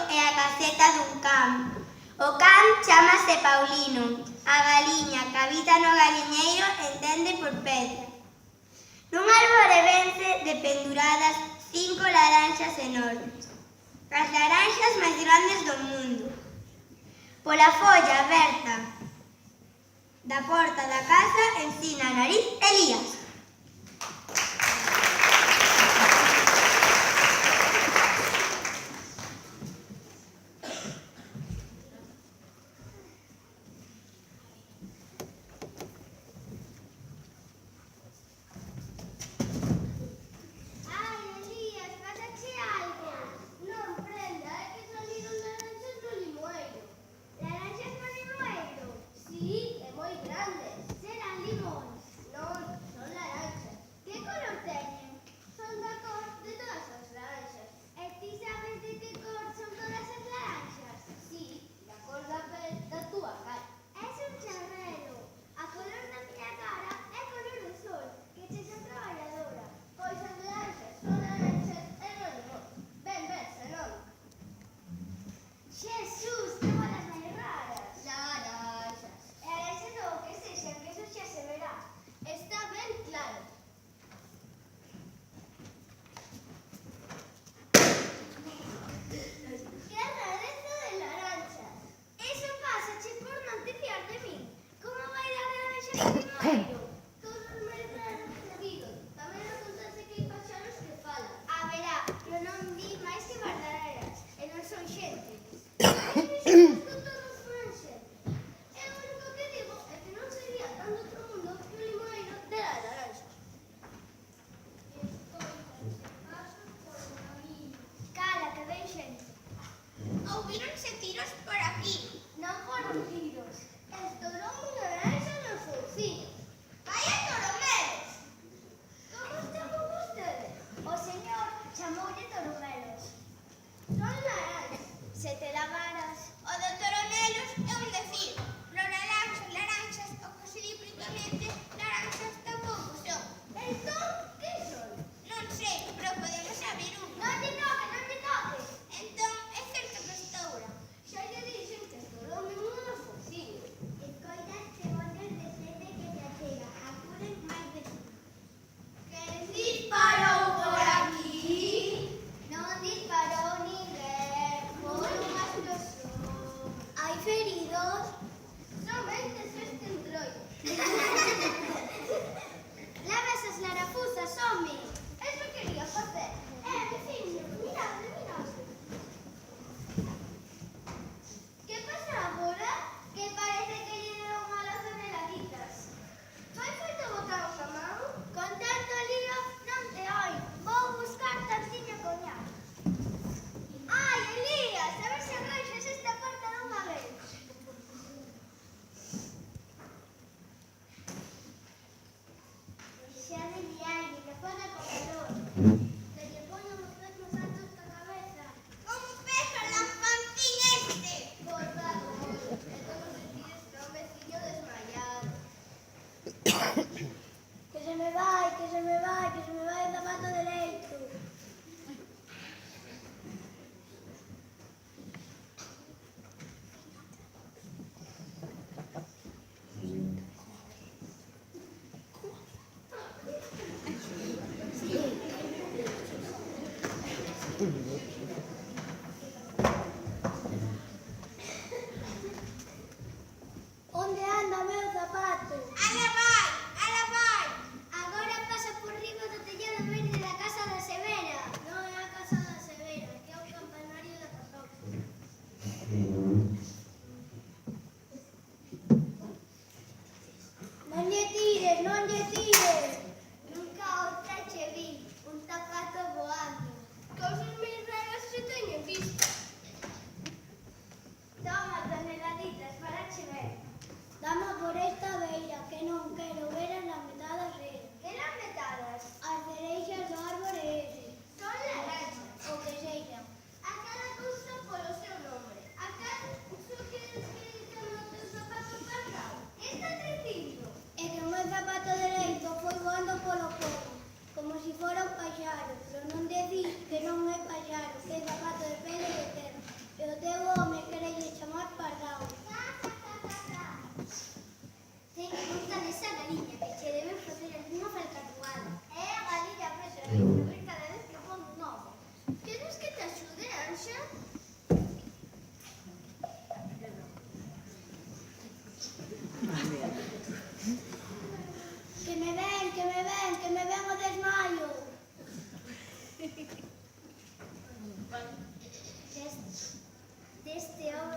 é a caseta dun can. O can chámase Paulino. A galiña que habita no galiñeiro entende por pedra. Nun árbore vense dependuradas 5 laranxas enormes. As laranxas máis grandes do mundo. Pola folla aberta da porta da casa ensina a nariz Elías. Ouvíronse tiros por aquí. Non foron tiros. Estourou unha laranxa no fouciño.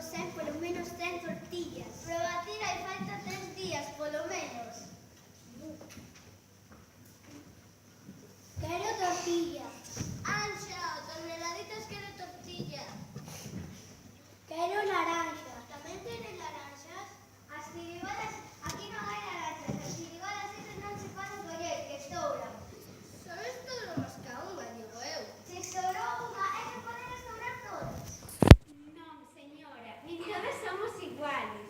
sen polo menos 100 tortillas. Pero a ti hai falta 3 días, polo menos. Quero tortilla. Anxa, toneladitas quero tortilla. Quero naranja. Tamén tenes naranxas? As cirigolas, aquí non hai naranxas. As cirigolas esas non se poden coller, que estouran. Só estouro máis ca unha, digo eu. Se estourou unha, é que poden estourar todas. Non, señora, nin todas somos iguales.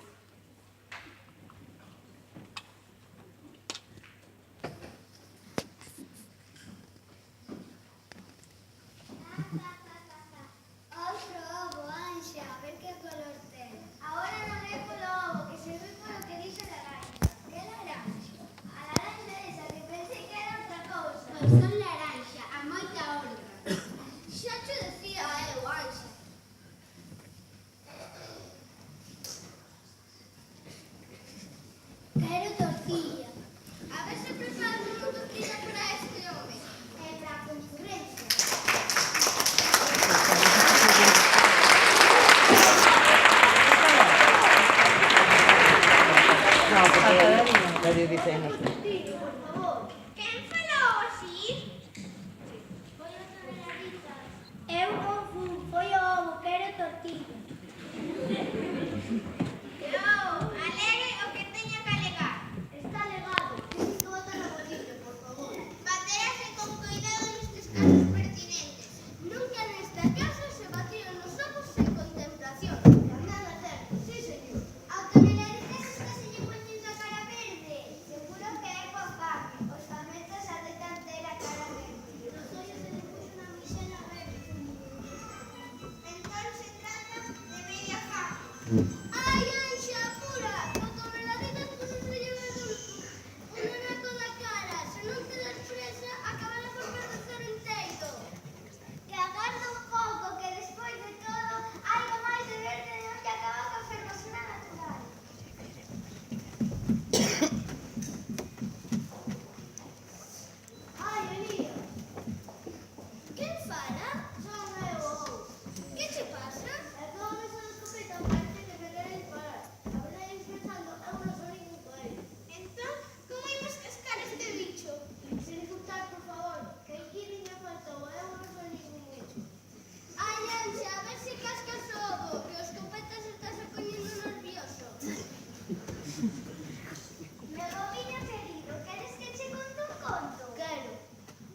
Outro ovo, Anxa, a ver que color ten. Agora non é polo ovo, que se ve polo que dixo laranja. Que laranja? A laranja esa, que pensei que era outra cousa. Pois son laranja, a moita honra. Xa te decía eu, Anxa. Quero tortilla. A ver se preparas unha tortilla para este home. É para a concurrencia. No, porque le dicen así. Por favor. Quen falou así? Foi o toneladitas. Eu non fui, foi o ovo, quero tortilla. Non, alegue o que teña que alegar. Está legado. Tienes que botar a bolillo, por favor. Baterase con cuidado nestes casos pertinentes. Nunca nesta casa se batieron los ovos sen contemplación. Nada certo, sí señor. Ao toneladitas está se lle poñendo a cara verde. Seguro que é coa fame. Os fametos adoitan ter a cara verde. Nos ollos se lle puxo unha mixela verde. Entón se trata de media fame. Ai, Anxa, apura! O toneladitas puxose lle verde un anaco na cara. Se non te das presa, acabará por perder enteiro. Que agarda un pouco, que despois de todo, algo máis de verde de lo que acaba coa fermosura natural. Ai, Elías. Quen fala? Son eu. Que che pasa? É que o home son escopeta, parece que me quere disparar. A verdade é pensando, eu non sou ningún coelho. Entón, como imos cascar este bicho? Sen insultar, por favor, que aquí viña faltou, eu non sou ningún bicho. Ai, Anxa, a ver se cascas o ovo, que os escopetas estás a poñendo nervioso. Meu oviño querido, queres que che conte un conto? Quero.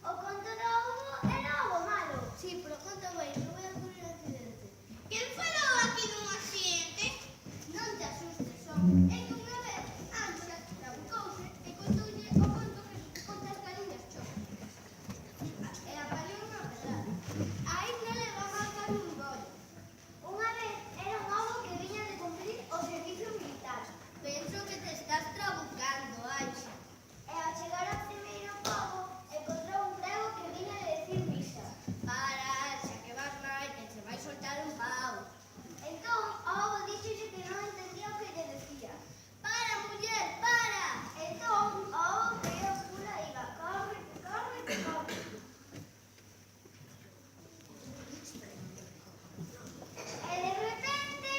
O conto do ovo era o ovo malo. Sí, pero conta ben, non vai a ocurrir accidente. Quen falou aquí dun accidente? Non te asustes, son. É que unha vez Anxa trabucouse e contoulle o conto que conta as galiñas chocan. E apanhou unha pedrada. Aí non le va mal dar un gol. Unha vez era un ovo que viña de cumprir o servicio militar. Penso que te estás trabucando, Anxa. E ao chegar ao primeiro pobo, encontrou un prego que viña de decir misa. Para, Anxa, que vas mal, que se vai soltar un pau. Entón, o ovo díxolle que non entendía o que lle decía. Para, muller, para! Entón, o ovo pegou pula e iba, corre, que corre, que corre. E de repente...